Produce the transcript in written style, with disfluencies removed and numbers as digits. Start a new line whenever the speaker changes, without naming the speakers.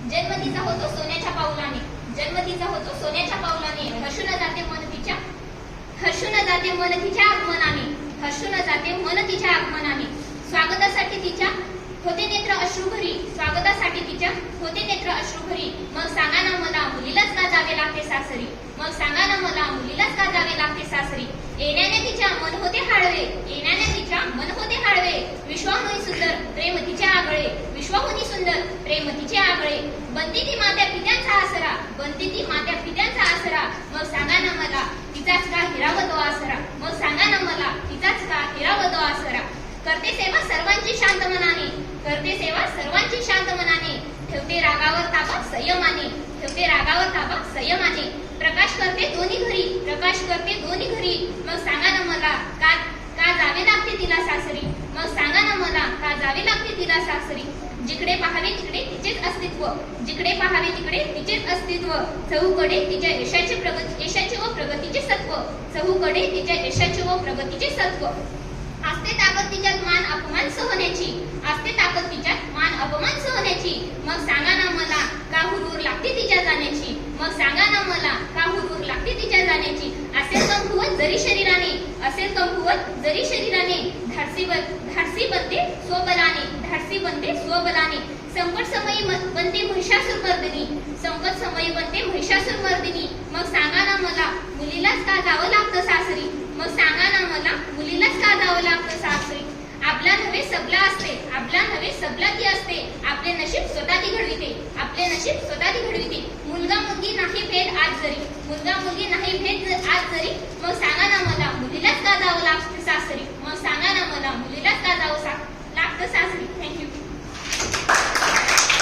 जन्म तिचा होतो सोन्याच्या पाऊलाने, जन्म तिचा होतो सोन्याच्या पाऊलाने, हर्षून जाते मन तिच्या, हर्षून जाते मन तिच्या आगमनाने, हर्षून जाते मन तिच्या आगमनाने. स्वागतासाठी तिच्या होते नेत्र अश्रुभरी, स्वागतासाठी तिच्या होते नेत्र अश्रुभरी. मग सांगा ना मला मुलीलाच का जावे लागते सासरी, मग सांगा ना मला मुलीलाच का जावे लागते सासरी. येण्याने तिच्या मन होते हाडवे, येण्याने तिच्या मन होते हाडवे. विश्वाहुनी सुंदर प्रेम तिचे आगळे, विश्वाहुनी सुंदर प्रेम तिचे आगळे. बनती ती मात्या पित्यांचा आसरा, बनती ती मात्या पित्यांचा आसरा. मग सांगा ना मला तिचाच का हिराव तो आसरा, मग सांगा ना मला तिचाच का हिराव तो आसरा. करते सेवा सर्वांची शांत मनाने, करते सेवा सर्वांची शांत मनाने. ठेवते रागावर ताबा संयमाने, ठेवते रागावर ताबा संयमाने. प्रकाश करते दोन्ही घरी, प्रकाश करते दोन्ही घरी. मग सांगा ना मला का का जावे लागते तिला सासरी, मग सांगा ना मला का जावे लागते तिला सासरी. जिकडे पाहावे तिकडे तिचेच अस्तित्व, जिकडे पाहावे तिकडे तिचेच अस्तित्व. चहूकडे तिच्या यशाचे व प्रगतीचे सत्व, चहूकडे तिच्या यशाचे व प्रगतीचे सत्व. असते ताकद तिच्यात मान अपमान सहण्याची, असते ताकद तिच्यात मान अपमान सहण्याची. मग सांगा ना मला का हुरूर लागते तिच्या जाण्याची, मग सांगा ना मला का हुरूर लागते तिच्या जाण्याची. असेल कमकुवत जरी शरीराने, असेल कमकुवत जरी शरीराने. धाडसी बनते स्वबलाने, धाडसी बनते स्वबलाने. संकट समयी बनते महिषासुर मर्दिनी, संकट समयी बनते महिषासुर मर्दिनी. मग सांगा ना मला मुलीलाच का जावं लागतं सासरी, मग सांगा ना मला मुलीलाच का जावं लागतं सासरी. आपला नव्हे सबला असते, आपला नव्हे सबला ती असते. आपले नशीब स्वतः ती घडविते, आपले नशीब स्वतः ती घडविते. मुलगा मुलगी नाही भेद आज जरी, मुलगा मुलगी नाही भेद आज जरी. मग सांगा ना मला मुलीलाच का जावं लागतं सासरी, मग सांगा ना मला मुलीलाच का जावं लागतं सासरी. थँक्यू.